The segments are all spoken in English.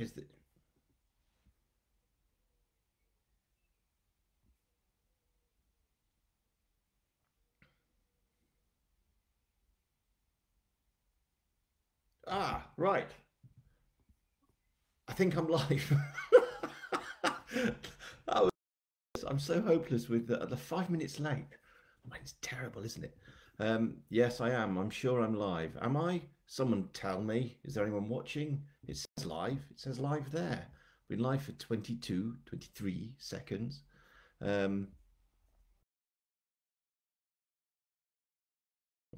Is the right. I think I'm live. That was, I'm so hopeless with the 5 minutes late. Mine's terrible, isn't it? Yes, I am. I'm sure I'm live. Am I? Someone tell me. Is there anyone watching? It says live. It says live there. Been live for 22, 23 seconds. Um,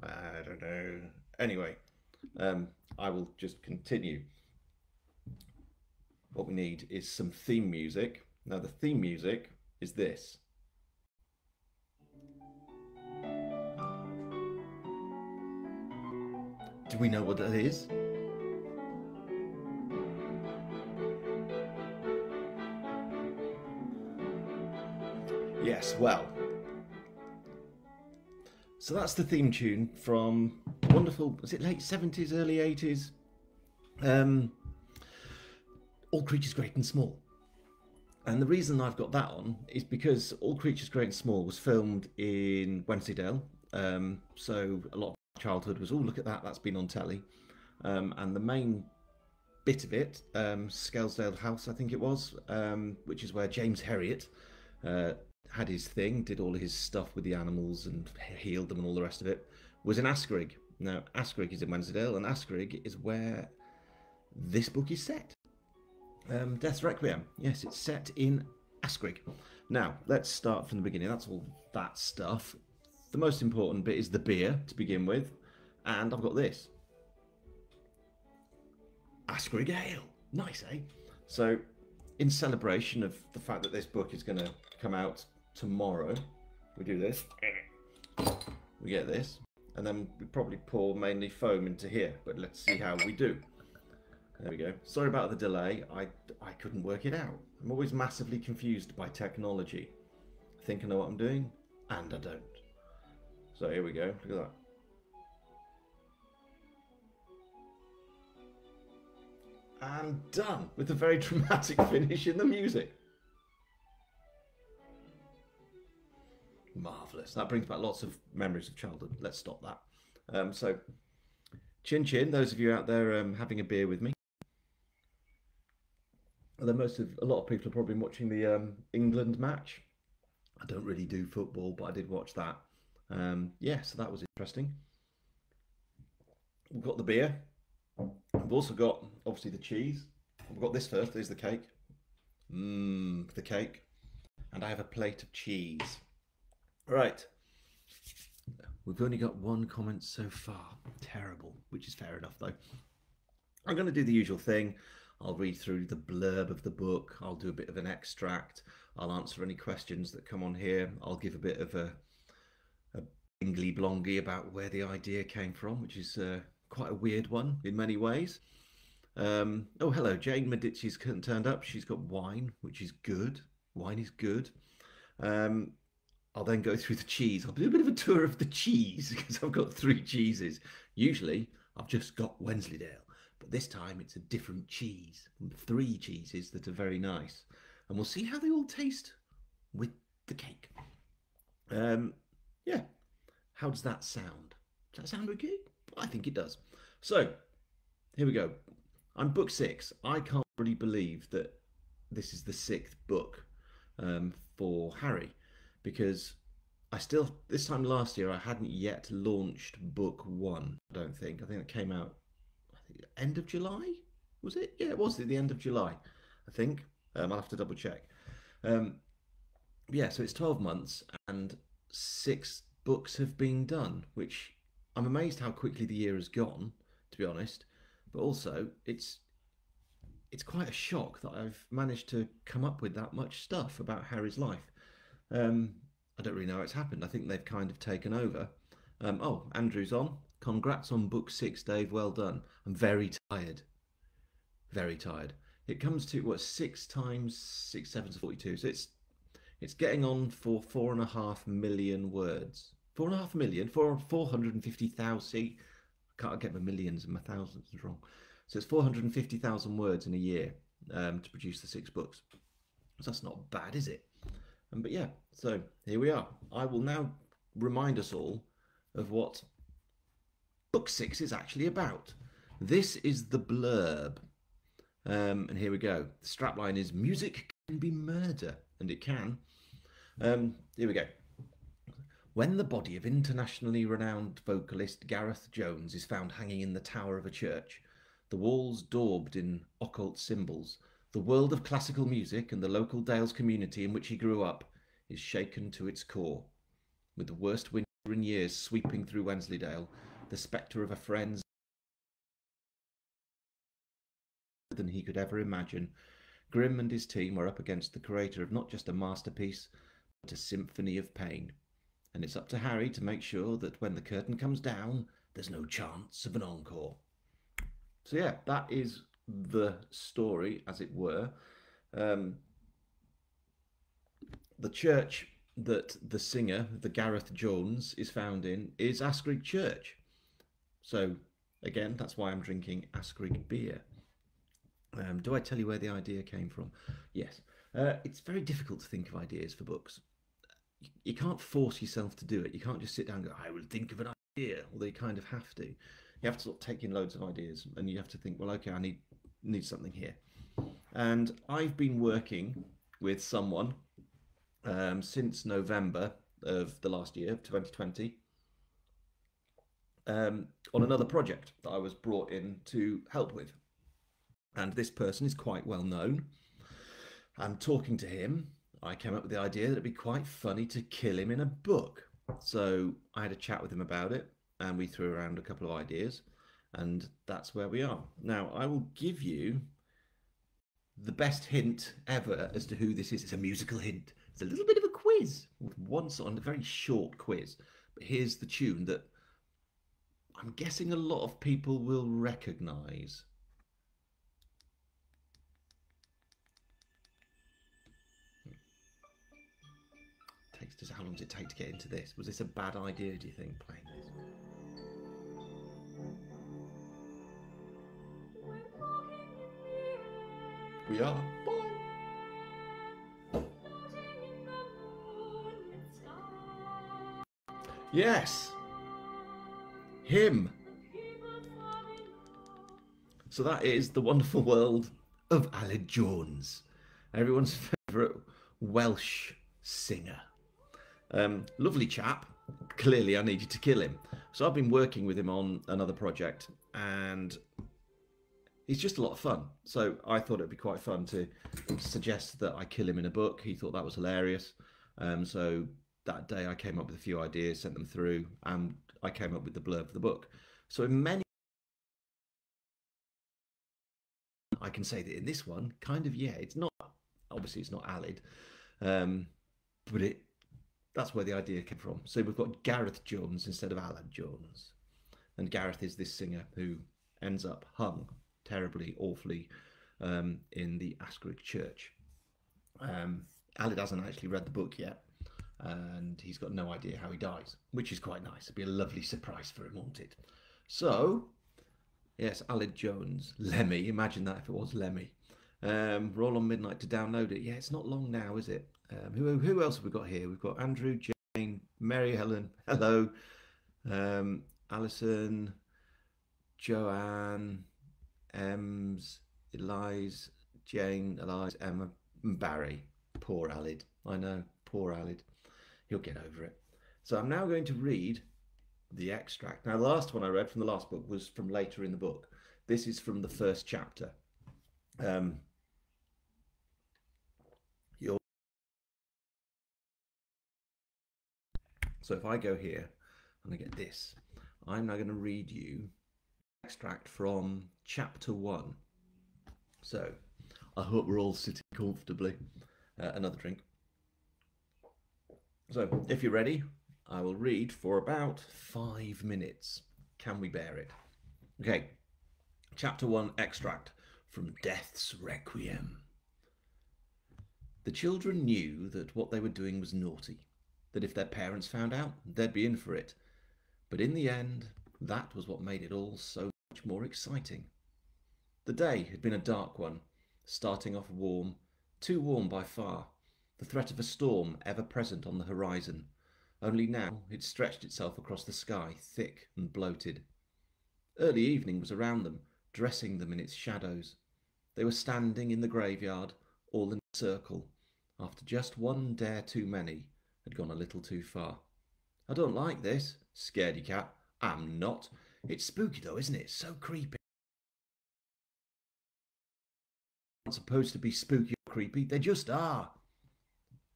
I don't know. Anyway, I will just continue. What we need is some theme music. Now, the theme music is this. Do we know what that is? Yes, well. So that's the theme tune from wonderful, was it late 70s, early 80s? Um, All Creatures Great and Small. And the reason I've got that on is because All Creatures Great and Small was filmed in Wensleydale. So a lot of childhood was, oh, look at that, that's been on telly. And the main bit of it, Skelsdale House, I think it was, which is where James Herriot had his thing, did all his stuff with the animals and healed them and all the rest of it, was in Askerig. Now, Askerig is in Wensleydale, and Askerig is where this book is set. Death's Requiem. Yes, it's set in Askerig. Now, let's start from the beginning. That's all that stuff. The most important bit is the beer to begin with. And I've got this. Askerig Ale. Nice, eh? So, in celebration of the fact that this book is going to come out tomorrow, we do this. We get this. And then we probably pour mainly foam into here. But let's see how we do. There we go. Sorry about the delay. I couldn't work it out. I'm always massively confused by technology. I think I know what I'm doing, and I don't. So here we go. Look at that. And done with a very dramatic finish in the music. Marvellous. That brings back lots of memories of childhood. Let's stop that. So, chin chin, those of you out there having a beer with me. Although a lot of people are probably watching the England match. I don't really do football, but I did watch that. Yeah, so that was interesting. We've got the beer. We've also got, obviously, the cheese. We've got this first. There's the cake. The cake. And I have a plate of cheese. Right. We've only got one comment so far. Terrible, which is fair enough, though. I'm going to do the usual thing. I'll read through the blurb of the book. I'll do a bit of an extract. I'll answer any questions that come on here. I'll give a bit of a bingly blongy about where the idea came from, which is quite a weird one in many ways. Oh, hello, Jane Medici's turned up. She's got wine, which is good. Wine is good. I'll then go through the cheese. I'll do a bit of a tour of the cheese because I've got 3 cheeses. Usually, I've just got Wensleydale. But this time it's a different cheese, 3 cheeses that are very nice, and we'll see how they all taste with the cake. Yeah, how does that sound? Does that sound okay? I think it does. So here we go. I'm book 6. I can't really believe that this is the 6th book for Harry, because this time last year I hadn't yet launched book 1. I think it came out end of July, was it? Yeah, it was at the end of July, I think. I'll have to double check. Yeah, so it's 12 months and 6 books have been done, which I'm amazed how quickly the year has gone, to be honest. But also, it's quite a shock that I've managed to come up with that much stuff about Harry's life. I don't really know how it's happened. I think they've kind of taken over. Oh, Andrew's on. Congrats on book 6, Dave. Well done. I'm very tired. Very tired. It comes to, what, 6 times 6, 7 is 42. So it's getting on for 4.5 million words. 4.5 million? 450,000. See, I can't get my millions and my thousands wrong. So it's 450,000 words in a year. to produce the 6 books. So that's not bad, is it? But yeah, so here we are. I will now remind us all of what book 6 is actually about. This is the blurb. And here we go. The strapline is music can be murder, and it can. Here we go. When the body of internationally renowned vocalist Gareth Jones is found hanging in the tower of a church, the walls daubed in occult symbols, the world of classical music and the local Dales community in which he grew up is shaken to its core. With the worst winter in years sweeping through Wensleydale, the spectre of a friend's than he could ever imagine, Grimm and his team are up against the creator of not just a masterpiece, but a symphony of pain. And it's up to Harry to make sure that when the curtain comes down, there's no chance of an encore. So yeah, that is the story, as it were. The church that the singer, the Gareth Jones, is found in is Askrig Church. So again, that's why I'm drinking Askrig beer. Do I tell you where the idea came from? Yes. It's very difficult to think of ideas for books. You can't force yourself to do it. You can't just sit down and go, I will think of an idea, although you kind of have to. You have to sort of take in loads of ideas, and you have to think, well, okay, I need something here. And I've been working with someone since November of the last year, 2020, on another project that I was brought in to help with. And this person is quite well known. And talking to him, I came up with the idea that it'd be quite funny to kill him in a book. So I had a chat with him about it, and we threw around a couple of ideas, and that's where we are. Now, I will give you the best hint ever as to who this is. It's a musical hint. It's a little bit of a quiz, with one song, a very short quiz. But here's the tune that I'm guessing a lot of people will recognise. How long does it take to get into this? Was this a bad idea, do you think, playing this? We are. Bye. Yes. Him. So that is The Wonderful World of Aled Jones, everyone's favourite Welsh singer. Lovely chap. Clearly I needed to kill him. So I've been working with him on another project, and he's just a lot of fun. So I thought it'd be quite fun to suggest that I kill him in a book. He thought that was hilarious. So that day I came up with a few ideas, sent them through, and I came up with the blurb for the book. So in many, I can say that in this one, kind of, yeah, it's not, obviously it's not Aled, but that's where the idea came from. So we've got Gareth Jones instead of Aled Jones. And Gareth is this singer who ends up hung terribly, awfully in the Askrig Church. Aled hasn't actually read the book yet, and he's got no idea how he dies, which is quite nice. It'd be a lovely surprise for him, won't it? So, yes, Aled Jones. Lemmy, imagine that if it was Lemmy. We're all on midnight to download it. Yeah, it's not long now, is it? Who else have we got here? We've got Andrew, Jane, Mary Helen, hello, Alison, Joanne, Ems, Elise, Jane, Elise, Emma, and Barry. Poor Aled. I know, poor Aled. He'll get over it. So I'm now going to read the extract. Now, the last one I read from the last book was from later in the book. This is from the first chapter. So if I go here and I get this, I'm now going to read you an extract from chapter 1. So I hope we're all sitting comfortably. Another drink. So if you're ready, I will read for about 5 minutes. Can we bear it? Okay. Chapter 1 extract from Death's Requiem. The children knew that what they were doing was naughty, that if their parents found out, they'd be in for it. But in the end, that was what made it all so much more exciting. The day had been a dark one, starting off warm, too warm by far, the threat of a storm ever present on the horizon. Only now it stretched itself across the sky, thick and bloated. Early evening was around them, dressing them in its shadows. They were standing in the graveyard, all in a circle, after just one dare too many had gone a little too far. I don't like this, scaredy cat. I'm not. It's spooky though, isn't it? So creepy. Not supposed to be spooky or creepy, they just are.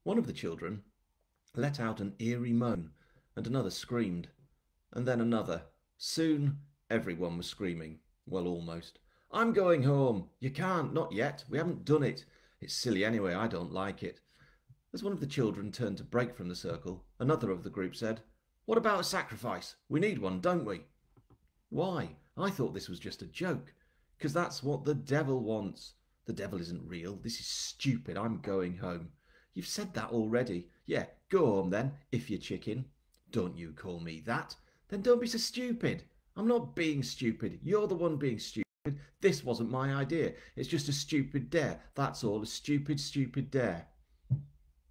One of the children let out an eerie moan, and another screamed, and then another. Soon everyone was screaming. Well, almost. I'm going home. You can't, not yet. We haven't done it. It's silly anyway, I don't like it. As one of the children turned to break from the circle, another of the group said, What about a sacrifice? We need one, don't we? Why? I thought this was just a joke. Because that's what the devil wants. The devil isn't real. This is stupid. I'm going home. You've said that already. Yeah, go home then, if you're chicken. Don't you call me that. Then don't be so stupid. I'm not being stupid. You're the one being stupid. This wasn't my idea. It's just a stupid dare. That's all. A stupid, stupid dare.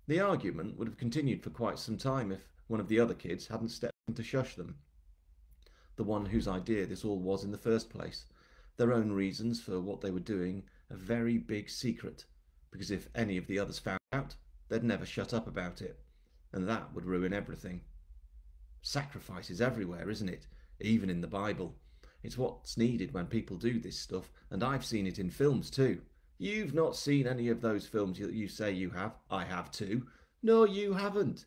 The argument would have continued for quite some time if one of the other kids hadn't stepped in to shush them. The one whose idea this all was in the first place. Their own reasons for what they were doing a very big secret, because if any of the others found out, they'd never shut up about it, and that would ruin everything. Sacrifice is everywhere, isn't it? Even in the Bible. It's what's needed when people do this stuff, and I've seen it in films too. You've not seen any of those films that you say you have. I have too. No, you haven't.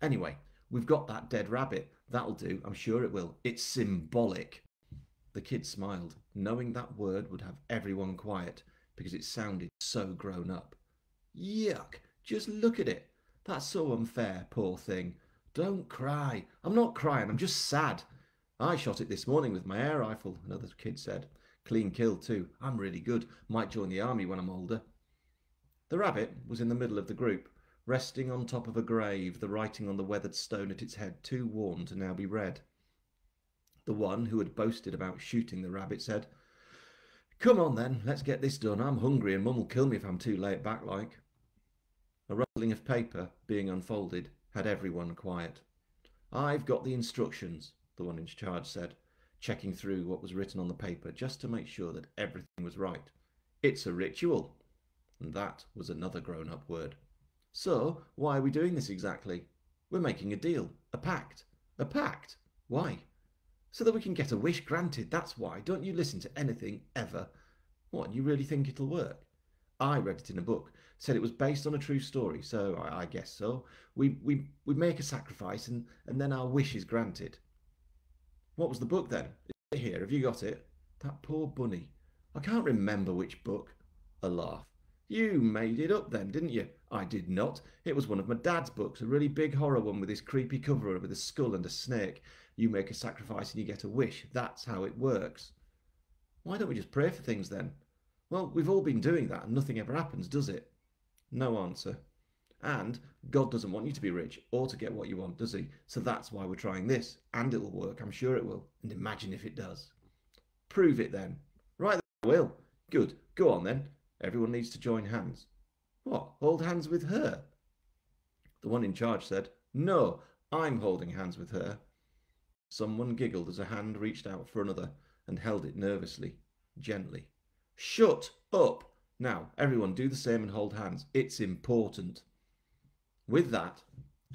Anyway, we've got that dead rabbit. That'll do, I'm sure it will. It's symbolic. The kid smiled, knowing that word would have everyone quiet, because it sounded so grown up. Yuck, just look at it. That's so unfair, poor thing. Don't cry. I'm not crying, I'm just sad. I shot it this morning with my air rifle, another kid said. Clean kill too. I'm really good. Might join the army when I'm older. The rabbit was in the middle of the group, resting on top of a grave, the writing on the weathered stone at its head too worn to now be read. The one who had boasted about shooting the rabbit said, Come on then, let's get this done. I'm hungry and Mum'll kill me if I'm too late back like. A rustling of paper being unfolded had everyone quiet. I've got the instructions, the one in charge said, checking through what was written on the paper just to make sure that everything was right. It's a ritual. And that was another grown-up word. So, why are we doing this exactly? We're making a deal, a pact. A pact? Why? So that we can get a wish granted, that's why. Don't you listen to anything, ever. What, you really think it'll work? I read it in a book, said it was based on a true story, so I guess so. We make a sacrifice and then our wish is granted. What was the book then? Is it here? Have you got it? That poor bunny. I can't remember which book. A laugh. You made it up then, didn't you? I did not. It was one of my dad's books, a really big horror one with this creepy cover with a skull and a snake. You make a sacrifice and you get a wish. That's how it works. Why don't we just pray for things then? Well, we've all been doing that and nothing ever happens, does it? No answer. And God doesn't want you to be rich or to get what you want, does he? So that's why we're trying this. And it'll work, I'm sure it will. And imagine if it does. Prove it then. Right, I will. Good. Go on then. Everyone needs to join hands. What? Hold hands with her? The one in charge said, No, I'm holding hands with her. Someone giggled as a hand reached out for another and held it nervously, gently. Shut up! Now, everyone do the same and hold hands. It's important. With that,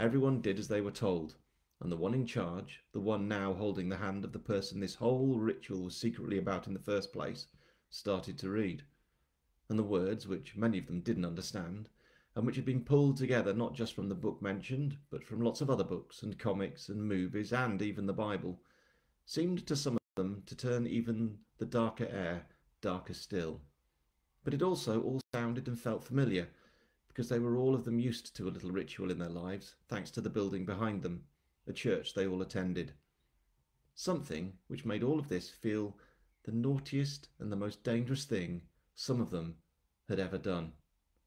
everyone did as they were told, and the one in charge, the one now holding the hand of the person this whole ritual was secretly about in the first place, started to read. And the words, which many of them didn't understand, and which had been pulled together not just from the book mentioned, but from lots of other books and comics and movies and even the Bible, seemed to some of them to turn even the darker air darker still. But it also all sounded and felt familiar, because they were all of them used to a little ritual in their lives, thanks to the building behind them, a church they all attended. Something which made all of this feel the naughtiest and the most dangerous thing some of them had ever done.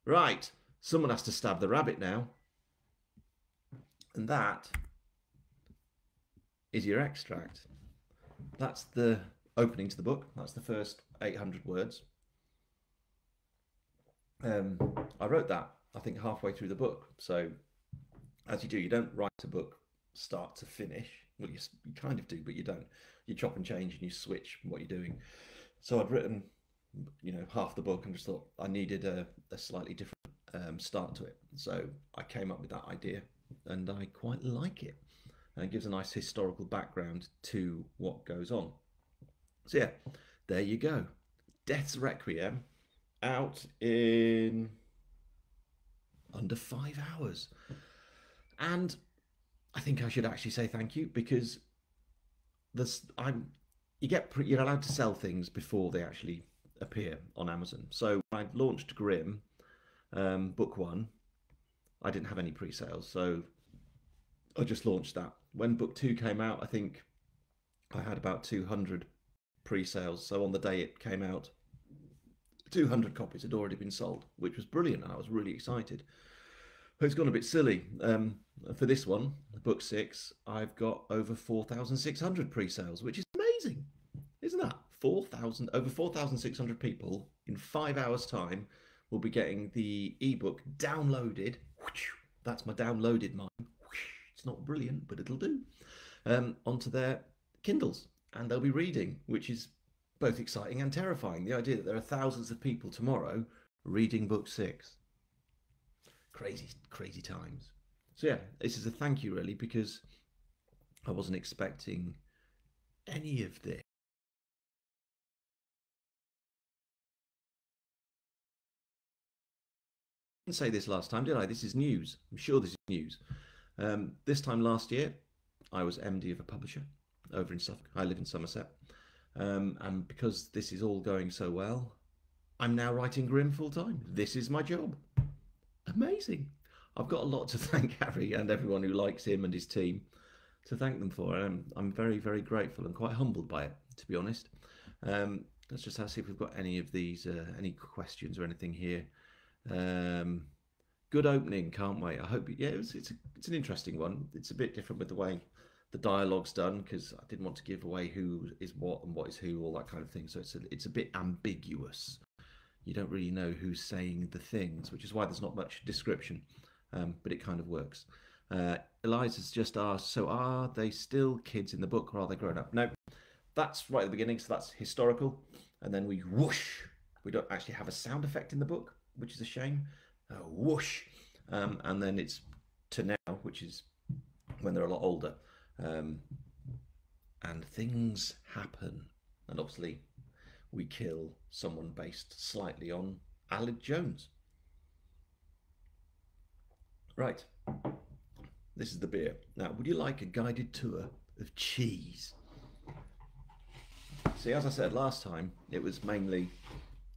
Right, someone has to stab the rabbit now. And that is your extract. That's the opening to the book. That's the first 800 words. Um, I wrote that, I think, halfway through the book. So, as you do, you don't write a book start to finish. Well, you kind of do, but you don't. You chop and change and you switch what you're doing. So I'd written, half the book and just thought I needed a slightly different start to it. So I came up with that idea and I quite like it. And it gives a nice historical background to what goes on. So yeah, there you go. Death's Requiem out in under 5 hours. And I think I should actually say thank you because this I'm you're allowed to sell things before they actually appear on Amazon. So when I launched Grimm, book one, I didn't have any pre-sales, so I just launched that. When book two came out, I think I had about 200 pre-sales. So on the day it came out, 200 copies had already been sold, which was brilliant, and I was really excited. But it's gone a bit silly. For this one, book six, I've got over 4,600 pre-sales, which is amazing, isn't that? 4,000 over 4,600 people in 5 hours' time will be getting the ebook downloaded. That's my downloaded mine. It's not brilliant, but it'll do. Onto their Kindles, and they'll be reading, which is both exciting and terrifying. The idea that there are thousands of people tomorrow reading book six. Crazy, crazy times. So yeah, this is a thank you really, because I wasn't expecting any of this. I didn't say this last time, did I? This is news. I'm sure this is news. This time last year, I was MD of a publisher over in Suffolk. I live in Somerset. And because this is all going so well, I'm now writing Grimm full time. This is my job. Amazing. I've got a lot to thank Harry and everyone who likes him and his team to thank them for. I'm very, very grateful and quite humbled by it, to be honest. Let's just see if we've got any of these, any questions or anything here. Good opening, can't wait. I hope, yeah, it's an interesting one. It's a bit different with the way the dialogue's done, because I didn't want to give away who is what and what is who, all that kind of thing. So it's a bit ambiguous. You don't really know who's saying the things, which is why there's not much description, but it kind of works. Eliza's just asked, so are they still kids in the book or are they grown up? No, that's right at the beginning, so that's historical. And then we whoosh. We don't actually have a sound effect in the book, which is a shame. Whoosh. And then it's to now, which is when they're a lot older. And things happen. And obviously we kill someone based slightly on Aled Jones. Right. This is the beer. Now, would you like a guided tour of cheese? See, as I said last time, it was mainly,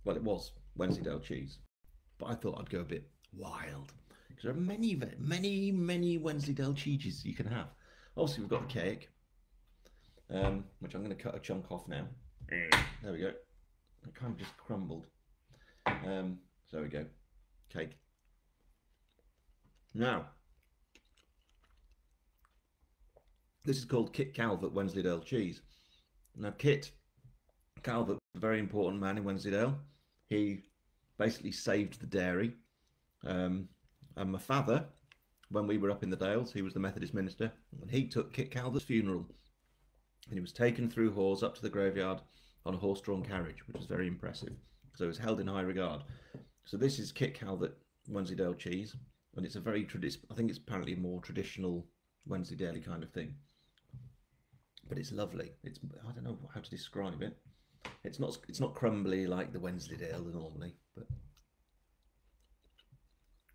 well, it was Wensleydale cheese. But I thought I'd go a bit wild. Because there are many, many, many Wensleydale cheeses you can have. Obviously, we've got the cake, which I'm going to cut a chunk off now. There we go. It kind of just crumbled. So there we go. Cake. Now, this is called Kit Calvert Wensleydale cheese. Now, Kit Calvert was a very important man in Wensleydale. He basically saved the dairy. And my father, when we were up in the Dales, he was the Methodist minister, and he took Kit Calvert's funeral. And he was taken through Hawes up to the graveyard on a horse-drawn carriage, which was very impressive. So it was held in high regard. So this is Kit Calvert Wensleydale cheese, and it's a very I think it's apparently a more traditional Wensleydale kind of thing. But it's lovely. I don't know how to describe it. It's not crumbly like the Wensleydale normally, but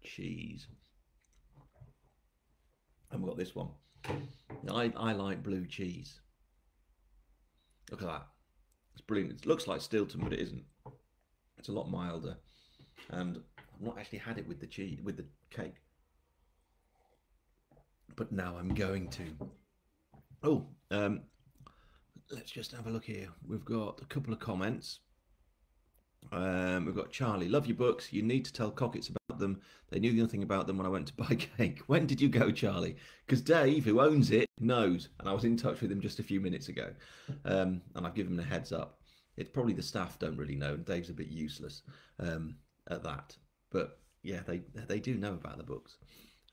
cheese. And we've got this one. I like blue cheese. Look at that. It's brilliant. It looks like Stilton, but it isn't. It's a lot milder. And I've not actually had it with the cheese, with the cake. But now I'm going to. Oh, let's just have a look here. We've got a couple of comments. We've got Charlie. Love your books. You need to tell Cockets about them. They knew nothing about them when I went to buy cake. When did you go, Charlie? Because Dave, who owns it, knows. And I was in touch with him just a few minutes ago. And I've given him a heads up. It's probably the staff don't really know. Dave's a bit useless at that. but yeah, they do know about the books.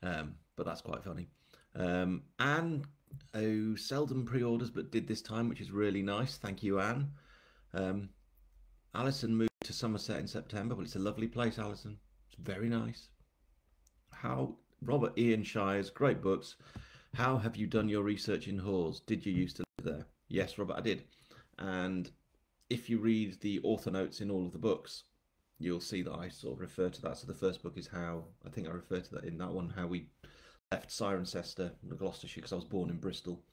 But that's quite funny. Anne, who seldom pre-orders but did this time, which is really nice. Thank you, Anne. Um, Alison moved to Somerset in September. Well, it's a lovely place, Alison. It's very nice. How Robert Ian Shires, great books. How have you done your research in Hawes? Did you used to live there? Yes, Robert, I did. And if you read the author notes in all of the books, you'll see that I sort of refer to that. So the first book is how I think I refer to that in that one, how we left Cirencester, Gloucestershire, because I was born in Bristol,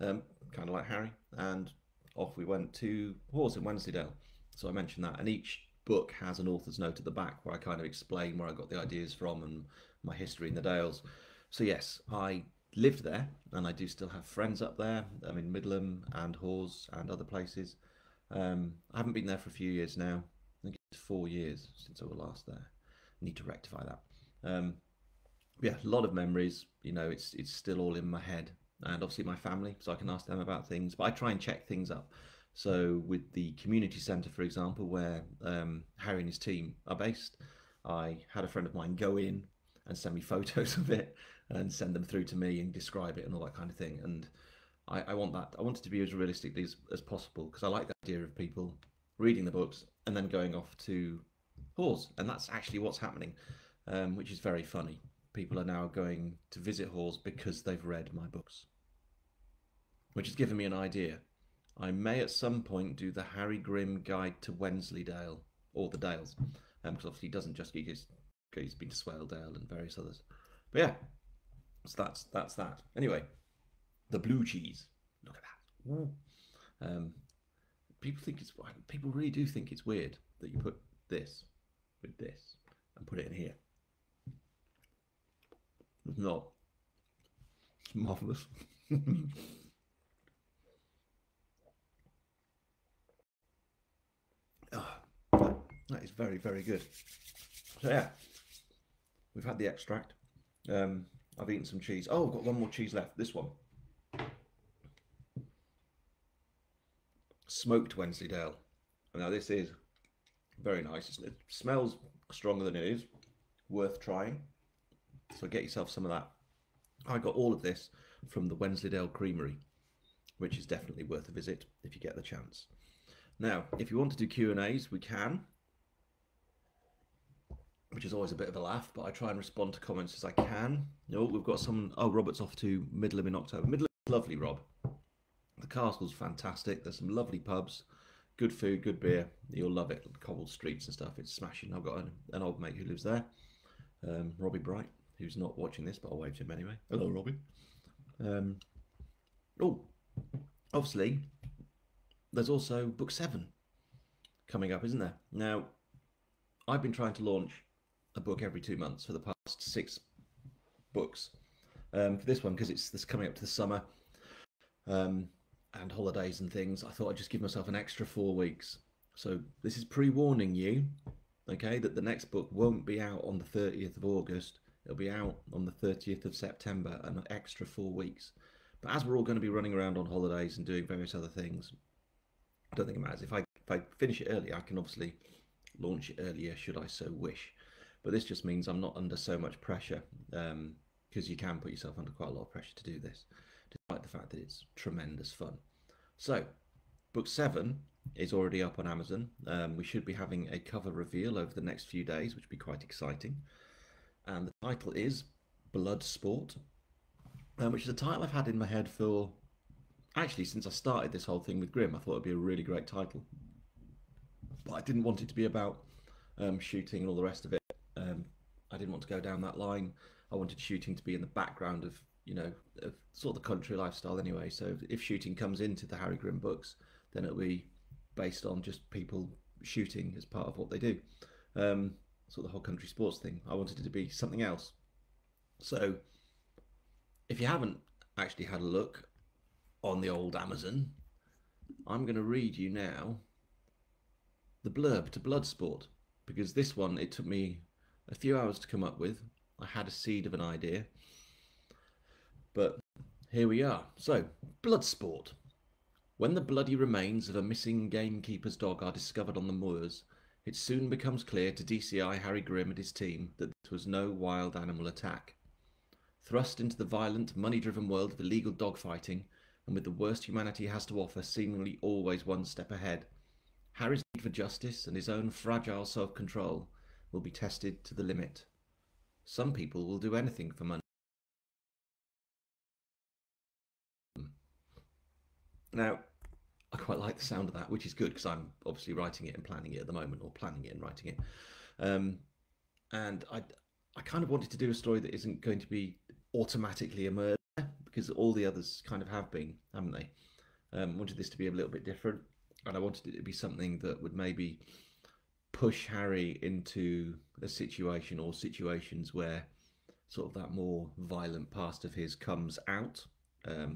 kind of like Harry, and off we went to Hawes in Wensleydale. So I mentioned that, and each book has an author's note at the back where I kind of explain where I got the ideas from and my history in the Dales. So yes, I lived there, and I do still have friends up there. I'm in Midland and Hawes and other places. I haven't been there for a few years now. I think it's 4 years since I was last there. I need to rectify that. Yeah, a lot of memories. You know, it's still all in my head, and obviously my family, so I can ask them about things. But I try and check things up. So with the community centre, for example, where Harry and his team are based, I had a friend of mine go in and send me photos of it and send them through to me and describe it and all that kind of thing. And I want that. I want it to be as realistically as possible, because I like the idea of people reading the books and then going off to Hawes, and that's actually what's happening, which is very funny. People are now going to visit Hawes because they've read my books, which has given me an idea. I may at some point do the Harry Grimm Guide to Wensleydale, or the Dales, because obviously he doesn't just he's been to Swaledale and various others. But yeah, so that's that. Anyway, the blue cheese. Look at that. People really do think it's weird that you put this with this and put it in here. It's not. It's marvelous. Oh, that is very, very good. So yeah, we've had the extract. I've eaten some cheese. Oh, I've got one more cheese left. This one. Smoked Wensleydale. Now this is very nice. It smells stronger than it is. Worth trying. So get yourself some of that. I got all of this from the Wensleydale Creamery, which is definitely worth a visit if you get the chance. Now, if you want to do Q&As, we can, which is always a bit of a laugh, but I try and respond to comments as I can. No, we've got some. Oh, Robert's off to Midland in October. Midland is lovely, Rob. The castle's fantastic. There's some lovely pubs, good food, good beer. You'll love it. Cobbled streets and stuff. It's smashing. I've got an old mate who lives there, Robbie Bright, who's not watching this, but I'll wave to him anyway. Hello, Robbie. Oh, obviously, there's also book 7 coming up, isn't there? Now, I've been trying to launch a book every 2 months for the past 6 books. For this one, because it's coming up to the summer and holidays and things, I thought I'd just give myself an extra 4 weeks. So this is pre-warning you, okay, that the next book won't be out on the 30th of August. It'll be out on the 30th of September, an extra 4 weeks. But as we're all going to be running around on holidays and doing various other things, I don't think it matters. If I finish it early, I can obviously launch it earlier should I so wish. But this just means I'm not under so much pressure, because you can put yourself under quite a lot of pressure to do this, despite the fact that it's tremendous fun. So, book 7 is already up on Amazon. We should be having a cover reveal over the next few days, which will be quite exciting. And the title is Blood Sport, which is a title I've had in my head for, actually, since I started this whole thing with Grimm. I thought it'd be a really great title. But I didn't want it to be about shooting and all the rest of it. I didn't want to go down that line. I wanted shooting to be in the background of, you know, of sort of the country lifestyle anyway. So if shooting comes into the Harry Grimm books, then it'll be based on just people shooting as part of what they do. Sort of the whole country sports thing. I wanted it to be something else. So if you haven't actually had a look on the old Amazon, I'm going to read you now the blurb to Bloodsport, because this one, it took me a few hours to come up with. I had a seed of an idea, but here we are. So, Bloodsport. When the bloody remains of a missing gamekeeper's dog are discovered on the moors, It soon becomes clear to DCI Harry Grimm and his team that this was no wild animal attack. Thrust into the violent, money-driven world of illegal dogfighting, and with the worst humanity has to offer seemingly always one step ahead, Harry's need for justice and his own fragile self-control will be tested to the limit. Some people will do anything for money. Now, I quite like the sound of that, which is good because I'm obviously writing it and planning it at the moment, or planning it and writing it. And I kind of wanted to do a story that isn't going to be automatically a murder, because all the others kind of have been, haven't they? Wanted this to be a little bit different, and I wanted it to be something that would maybe push Harry into a situation or situations where sort of that more violent past of his comes out.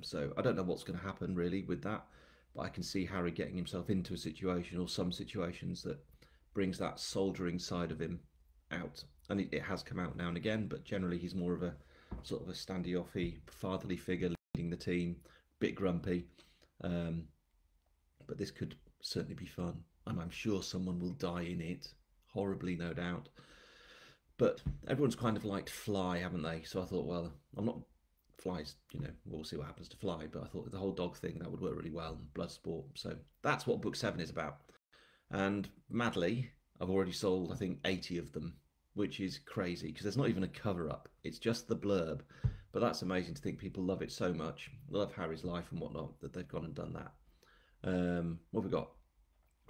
So I don't know what's going to happen really with that, but I can see Harry getting himself into a situation or some situations that brings that soldiering side of him out. And it has come out now and again, but generally he's more of a sort of a standy-offy, fatherly figure leading the team, bit grumpy. But this could certainly be fun, and I'm sure someone will die in it, horribly, no doubt. But everyone's kind of liked Fly, haven't they? So I thought, well, I'm not Fly's, we'll see what happens to Fly, but I thought the whole dog thing, that would work really well, Bloodsport. So that's what book 7 is about. And madly, I've already sold, I think, 80 of them, which is crazy because there's not even a cover up. It's just the blurb. But that's amazing to think people love it so much, love Harry's life and whatnot, that they've gone and done that. What have we got?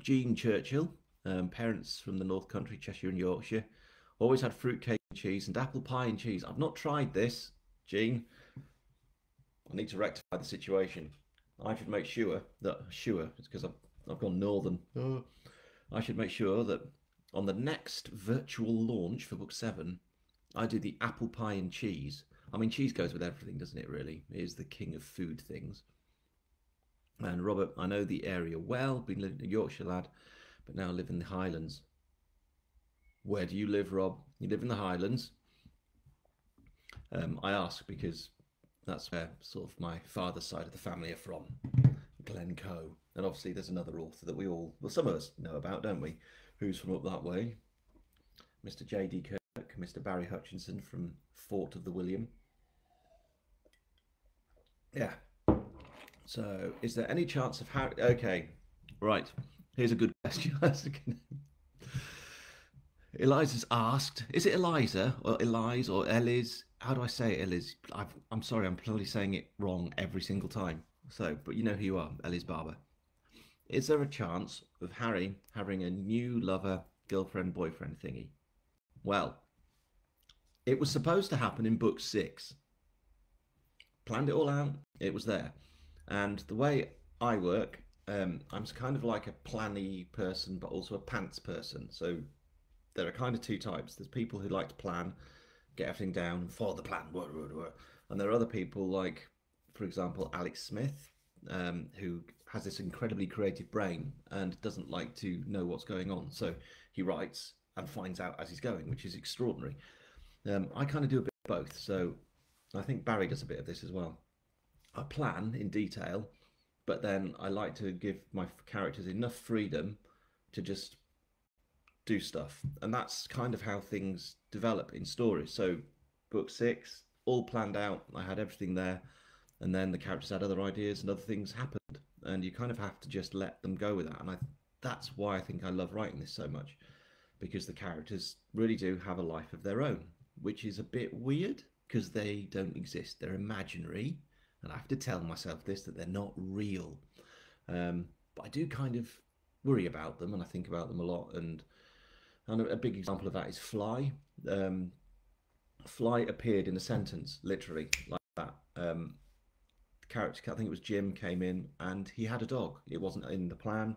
Jean Churchill, parents from the North Country, Cheshire and Yorkshire, always had fruitcake and cheese and apple pie and cheese. I've not tried this, Jean. I need to rectify the situation. I should make sure that, it's because I've gone northern. I should make sure that on the next virtual launch for book 7, I do the apple pie and cheese. I mean, cheese goes with everything, doesn't it, really? It is the king of food things. And Robert, I know the area well, been living in Yorkshire lad, but now live in the Highlands. Where do you live, Rob? You live in the Highlands? I ask because that's where sort of my father's side of the family are from, Glencoe. And obviously there's another author that some of us know about, don't we? Who's from up that way? Mr. J.D. Kirk, Mr. Barry Hutchinson from Fort of the William. Yeah. So, is there any chance of Harry? Okay, right. Here's a good question. Eliza's asked, is it Eliza or Elise or Elis? How do I say it, Elis? I'm sorry, I'm probably saying it wrong every single time. So, but you know who you are, Elis Barber. Is there a chance of Harry having a new lover, girlfriend, boyfriend thingy? Well, it was supposed to happen in book 6. Planned it all out. It was there. And the way I work, I'm kind of like a planny person, but also a pants person. So there are kind of two types. There's people who like to plan, get everything down, follow the plan, and there are other people like, for example, Alex Smith, who has this incredibly creative brain and doesn't like to know what's going on. So he writes and finds out as he's going, which is extraordinary. I kind of do a bit of both. So I think Barry does a bit of this as well. I plan in detail, but then I like to give my characters enough freedom to just do stuff. And that's kind of how things develop in stories. So book 6, all planned out. I had everything there. And then the characters had other ideas and other things happened. And you kind of have to just let them go with that. And that's why I think I love writing this so much. Because the characters really do have a life of their own, which is a bit weird because they don't exist. They're imaginary. And I have to tell myself this, that they're not real. But I do kind of worry about them and I think about them a lot. And a big example of that is Fly. Fly appeared in a sentence, literally, like that. The character, I think it was Jim, came in and he had a dog. It wasn't in the plan.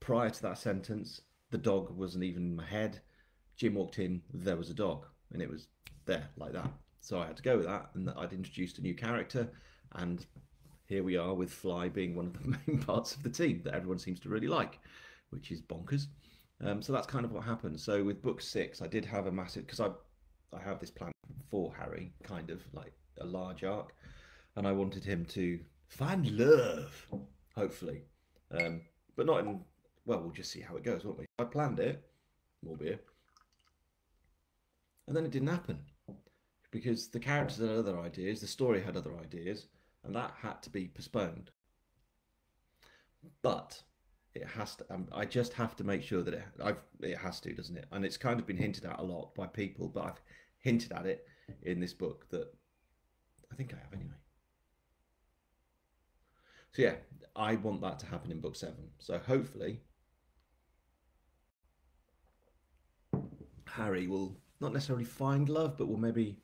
Prior to that sentence, the dog wasn't even in my head. Jim walked in, there was a dog. And it was there, like that. So I had to go with that, and I'd introduced a new character, and here we are with Fly being one of the main parts of the team that everyone seems to really like, which is bonkers. So that's kind of what happened. So with book 6, I did have a massive, because I have this plan for Harry, kind of like a large arc, and I wanted him to find love, hopefully, but not in, well, we'll just see how it goes, won't we? I planned it, More beer. And then it didn't happen because the characters had other ideas, the story had other ideas, and that had to be postponed. But it has to. I just have to make sure that it has to, doesn't it? And it's kind of been hinted at a lot by people, but I've hinted at it in this book that I think I have anyway. So yeah, I want that to happen in book 7. So hopefully Harry will not necessarily find love, but will maybe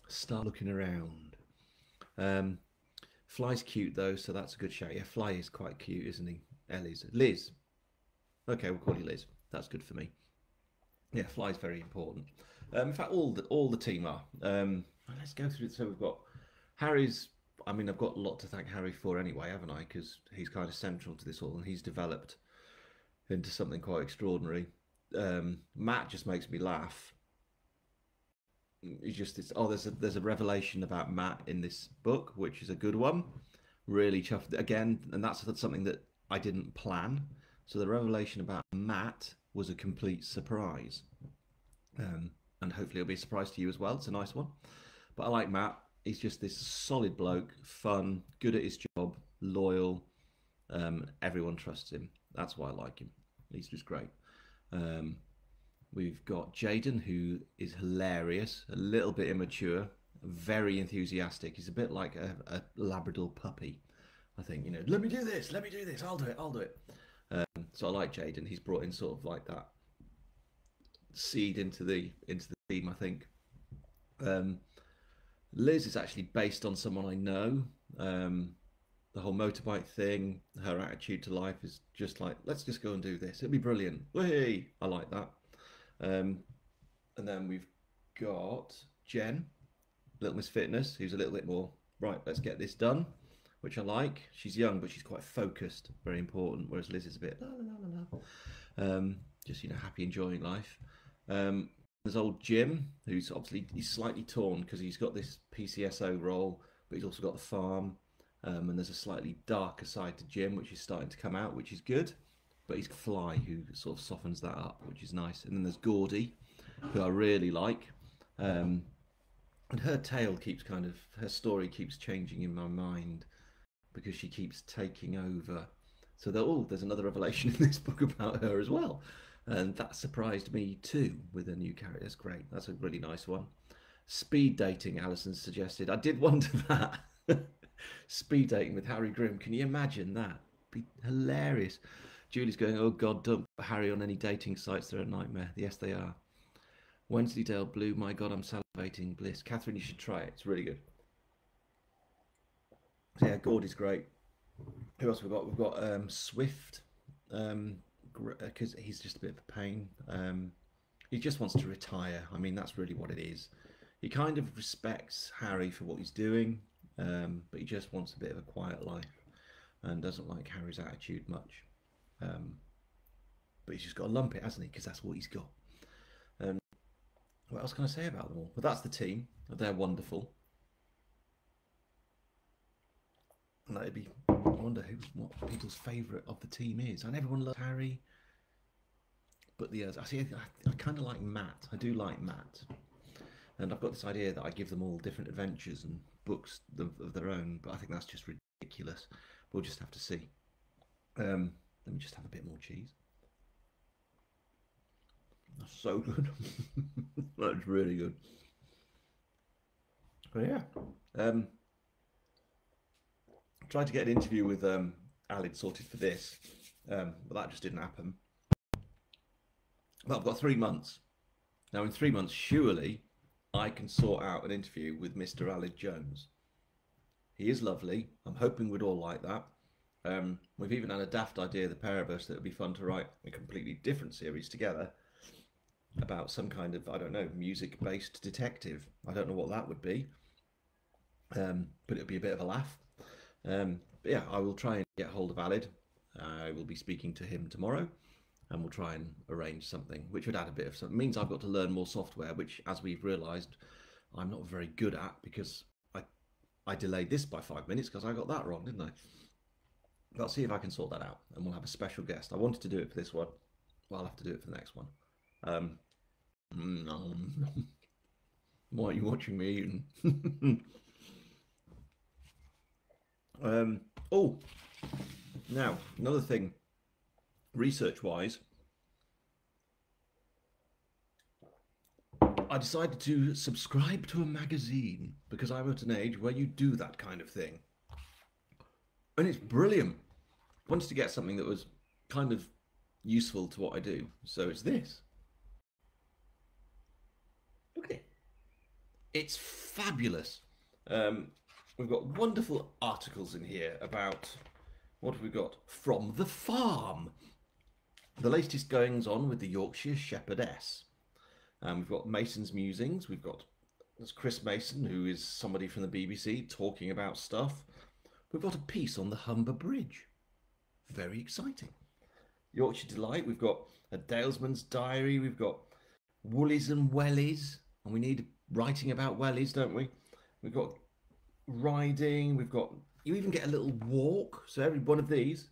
start looking around. Um, Fly's cute though, so that's a good shout. Yeah, Fly is quite cute, isn't he? Ellie's Liz. Okay, we'll call you Liz. That's good for me. Yeah, Fly's very important. In fact, all the team are. Let's go through it. So we've got Harry's. I mean, I've got a lot to thank Harry for anyway, haven't I? Because he's kind of central to this all, and he's developed into something quite extraordinary. Matt just makes me laugh. He's just this. Oh, there's a revelation about Matt in this book, which is a good one. Really chuffed again, and that's something that I didn't plan. So the revelation about Matt was a complete surprise, and hopefully it'll be a surprise to you as well. It's a nice one. But I like Matt. He's just this solid bloke, fun, good at his job, loyal. Everyone trusts him. That's why I like him. He's just great. We've got Jaden, who is hilarious, a little bit immature, very enthusiastic. He's a bit like a Labrador puppy, I think. Let me do this, I'll do it. So I like Jaden. He's brought in sort of like that seed into the team, I think. Liz is actually based on someone I know. The whole motorbike thing, her attitude to life is just like, let's just go and do this. It'll be brilliant. Whee! I like that. And then we've got Jen, Little Miss Fitness, who's a little bit more, right, let's get this done, which I like. She's young, but she's quite focused, very important, whereas Liz is a bit la la la la. Just, happy, enjoying life. There's old Jim, who's obviously, he's slightly torn because he's got this PCSO role, but he's also got the farm. And there's a slightly darker side to Jim, which is starting to come out, which is good. But he's Fly, who sort of softens that up, which is nice. And then there's Gordy, who I really like. And her tale keeps her story keeps changing in my mind because she keeps taking over. So there's another revelation in this book about her as well. And that surprised me too with a new character. That's great. That's a really nice one. Speed dating, Alison suggested. I did wonder that. Speed dating with Harry Grimm. Can you imagine that? Be hilarious. Julie's going, oh God, don't put Harry on any dating sites. They're a nightmare. Yes, they are. Wensleydale Blue. My God, I'm salivating. Bliss. Catherine, you should try it. It's really good. So yeah, Gordy's great. Who else have we got? We've got Swift. Because he's just a bit of a pain. He just wants to retire. I mean, that's really what it is. He kind of respects Harry for what he's doing, but he just wants a bit of a quiet life and doesn't like Harry's attitude much. But he's just got to lump it, hasn't he? Because that's what he's got. What else can I say about them all? Well, that's the team. They're wonderful. And that'd be, I wonder what people's favourite of the team is. And everyone loves Harry. But I kind of like Matt. I do like Matt. And I've got this idea that I give them all different adventures and books of their own. But I think that's just ridiculous. We'll just have to see. Let me just have a bit more cheese. That's so good. That's really good. But yeah. Tried to get an interview with Alid sorted for this, but that just didn't happen. But I've got 3 months. Now in 3 months, surely I can sort out an interview with Mr. Alid Jones. He is lovely. I'm hoping we'd all like that. We've even had a daft idea, the pair of us, that it would be fun to write a completely different series together about some kind of, I don't know, music-based detective. I don't know what that would be, but it would be a bit of a laugh. But yeah, I will try and get hold of Alid. I will be speaking to him tomorrow, and we'll try and arrange something, which would add a bit of something. It means I've got to learn more software, which, as we've realised, I'm not very good at because I delayed this by 5 minutes because I got that wrong, didn't I? But I'll see if I can sort that out, and we'll have a special guest. I wanted to do it for this one. Well, I'll have to do it for the next one. Um, why are you watching me eating? um, oh, now another thing, research-wise, I decided to subscribe to a magazine because I'm at an age where you do that kind of thing, and it's brilliant. Wanted to get something that was kind of useful to what I do, so it's this. Look at it. It's fabulous. Um, we've got wonderful articles in here about what have we got from the farm. The latest goings on with the Yorkshire Shepherdess. We've got Mason's musings. There's Chris Mason, who is somebody from the BBC talking about stuff. We've got a piece on the Humber Bridge. Very exciting. Yorkshire Delight. We've got a Dalesman's Diary. We've got Woolies and Wellies, and we need writing about wellies, don't we? We've got riding. You even get a little walk. So every one of these,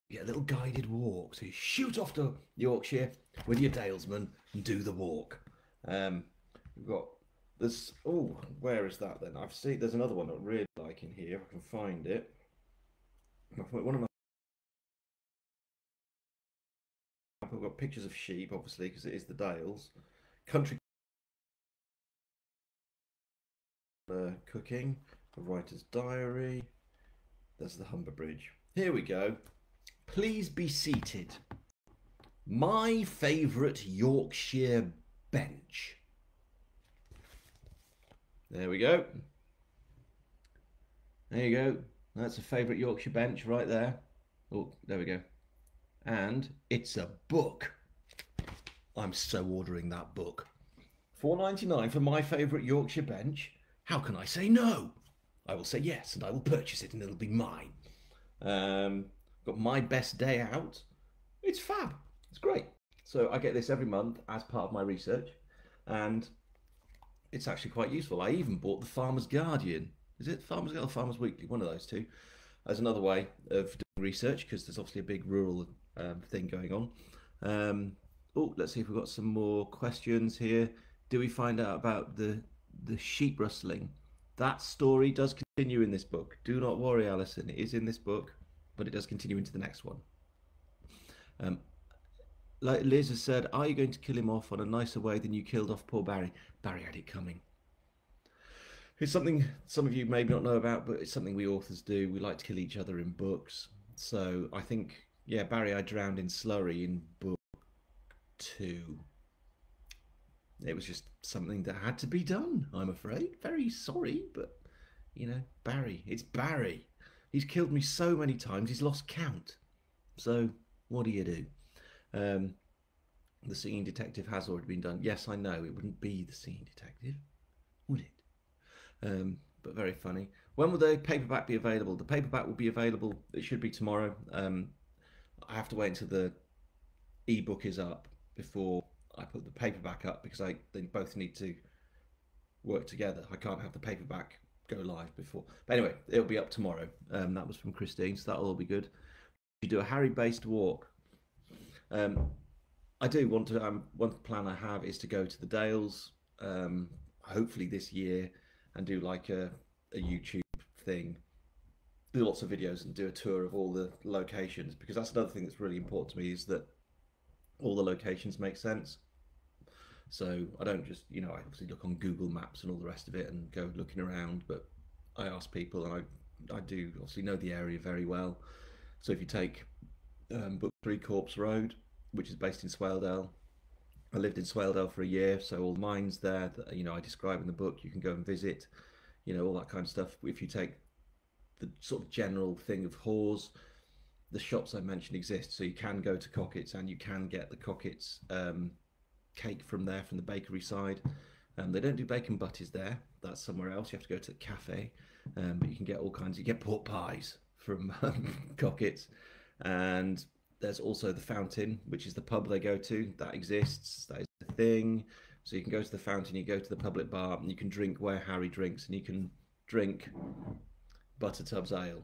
you get a little guided walk. So you shoot off to Yorkshire with your Dalesman and do the walk. We've got this. Oh, where is that then? I've seen there's another one I really like in here. If I can find it. One of my I've got pictures of sheep, obviously, because it is the Dales. Country cooking, a writer's diary. There's the Humber Bridge. Here we go. Please be seated. My favourite Yorkshire bench. There we go. There you go. That's a favourite Yorkshire bench right there. Oh, there we go. And it's a book. I'm so ordering that book. £4.99 for my favourite Yorkshire bench. How can I say no? I will say yes, and I will purchase it, and it'll be mine. Got My Best Day Out. It's fab. It's great. So I get this every month as part of my research, and it's actually quite useful. I even bought the Farmer's Guardian. Is it Farmer's Guardian or Farmer's Weekly? One of those two. As another way of doing research, because there's obviously a big rural thing going on. Oh, let's see if we've got some more questions here. Do we find out about the sheep rustling? That story does continue in this book. Do not worry, Alison. It is in this book, but it does continue into the next one. Like Liz has said, are you going to kill him off on a nicer way than you killed off poor Barry? Barry had it coming. It's something some of you maybe not know about, but it's something we authors do. We like to kill each other in books. So I think, yeah, Barry, I drowned in slurry in book 2. It was just something that had to be done, I'm afraid. Very sorry, but, you know, Barry. It's Barry. He's killed me so many times, he's lost count. So what do you do? The Singing Detective has already been done. Yes, I know, it wouldn't be The Singing Detective, would it? But very funny. When will the paperback be available? The paperback will be available, it should be tomorrow. I have to wait until the ebook is up before I put the paperback up, because they both need to work together. I can't have the paperback go live before. But anyway, it'll be up tomorrow. That was from Christine, so that'll all be good. You do a Harry-based walk. I do want to. One plan I have is to go to the Dales, hopefully this year, and do like a YouTube thing, do lots of videos and do a tour of all the locations, because that's another thing that's really important to me, is that all the locations make sense. So I don't just, I obviously look on Google Maps and all the rest of it and go looking around, but I ask people, and I do obviously know the area very well. So if you take Book 3 Corpse Road, which is based in Swaledale, I lived in Swaledale for a year, so all the mines there that I describe in the book, you can go and visit, all that kind of stuff. If you take the sort of general thing of Hawes, the shops I mentioned exist, so you can go to Cockett's and you can get the Cockett's cake from there, from the bakery side. They don't do bacon butties there, that's somewhere else. You have to go to the cafe, but you can get all kinds. You get pork pies from Cockett's, and there's also the Fountain, which is the pub they go to. That exists, that is the thing. So you can go to the Fountain, you go to the public bar, and you can drink where Harry drinks, and you can drink Buttertub's Ale,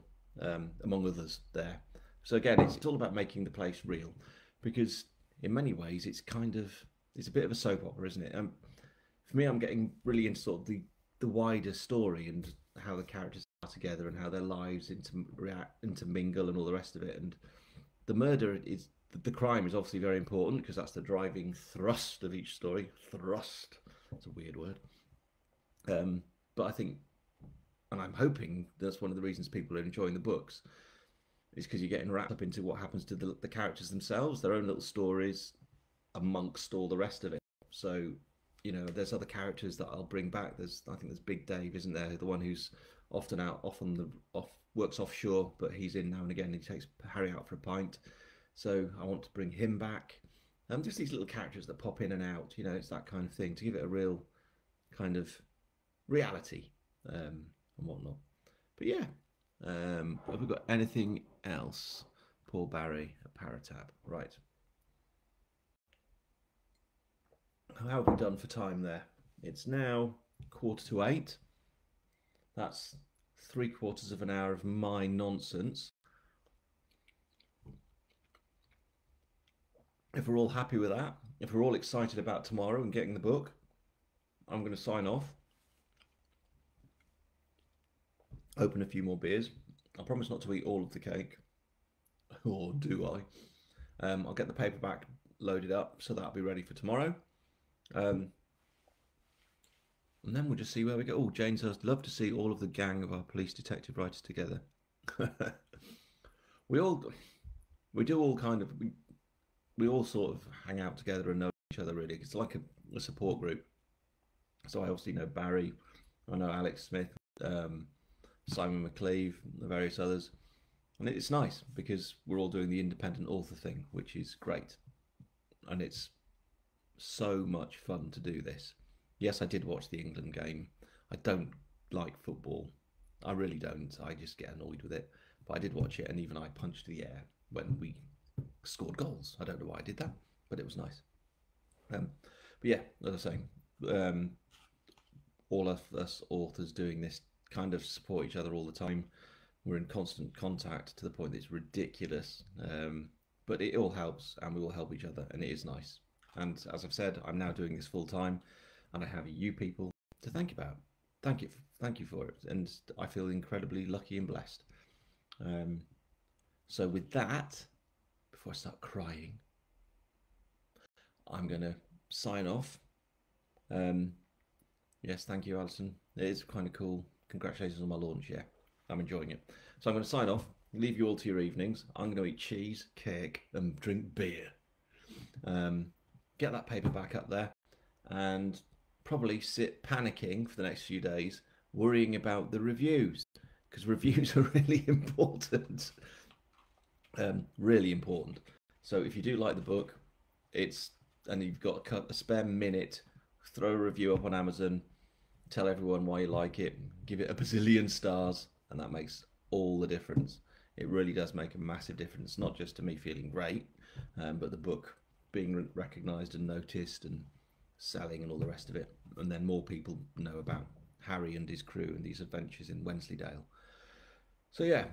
among others there. So again, it's all about making the place real, because in many ways it's it's a bit of a soap opera, isn't it? For me, I'm getting really into sort of the wider story and how the characters are together and how their lives intermingle and all the rest of it. And the murder is the crime is obviously very important because that's the driving thrust of each story. Thrust. That's a weird word. But I think, and I'm hoping that's one of the reasons people are enjoying the books, is because you're getting wrapped up into what happens to the characters themselves, their own little stories, amongst all the rest of it. So, you know, there's other characters that I'll bring back. I think there's Big Dave, isn't there? The one who's often out, works offshore, but he's in now and again. He takes Harry out for a pint. So I want to bring him back. Just these little characters that pop in and out. You know, it's that kind of thing to give it a real kind of reality and whatnot. But yeah, have we got anything else? Paul Barry, a Paratab, right? How have we done for time there? It's now 7:45. That's 3/4 of an hour of my nonsense. If we're all happy with that, if we're all excited about tomorrow and getting the book, I'm going to sign off. Open a few more beers. I promise not to eat all of the cake. Or do I? I'll get the paperback loaded up so that'll be ready for tomorrow. And then we'll just see where we go. Oh, Jane says, love to see all of the gang of our police detective writers together. we all sort of hang out together and know each other, really. It's like a support group. So I obviously know Barry, I know Alex Smith, Simon McCleve, the various others. And it's nice because we're all doing the independent author thing, which is great. And it's so much fun to do this. Yes, I did watch the England game. I don't like football. I really don't. I just get annoyed with it. But I did watch it, and even I punched the air when we scored goals. I don't know why I did that, but it was nice. But yeah, as I was saying, all of us authors doing this kind of support each other all the time. We're in constant contact to the point that it's ridiculous. But it all helps, and we all help each other, and it is nice. And as I've said, I'm now doing this full time, and I have you people to thank about. Thank you for it, and I feel incredibly lucky and blessed. So with that, before I start crying, I'm going to sign off. Yes, thank you, Alison. It is kind of cool. Congratulations on my launch. Yeah, I'm enjoying it. So I'm going to sign off, leave you all to your evenings. I'm going to eat cheese, cake, and drink beer. Get that paperback up there, and probably sit panicking for the next few days, worrying about the reviews, because reviews are really important. Really important. So if you do like the book, and you've got a spare minute, throw a review up on Amazon, tell everyone why you like it, give it a bazillion stars, and that makes all the difference. It really does make a massive difference, not just to me feeling great, but the book being recognised and noticed and selling and all the rest of it. And then more people know about Harry and his crew and these adventures in Wensleydale. So yeah,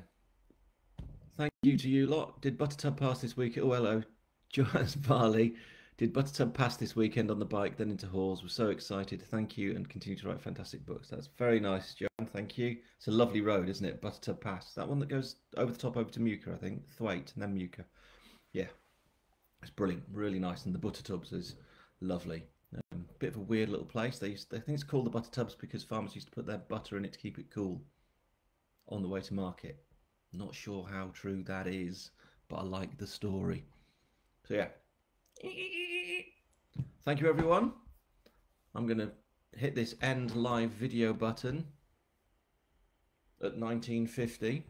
thank you to you lot. Did Buttertub pass this week? Oh, hello. Johannes Barley. Did Buttertub pass this weekend on the bike, then into Halls? We're so excited. Thank you, and continue to write fantastic books. That's very nice, Joanne. Thank you. It's a lovely road, isn't it? Buttertub Pass. That one that goes over the top over to Muka, I think. Thwaite and then Muka. Yeah. It's brilliant. Really nice. And the Buttertubs is lovely. Bit of a weird little place. They think it's called the Buttertubs because farmers used to put their butter in it to keep it cool on the way to market. Not sure how true that is, but I like the story. So yeah. Thank you, everyone. I'm going to hit this end live video button at 1950.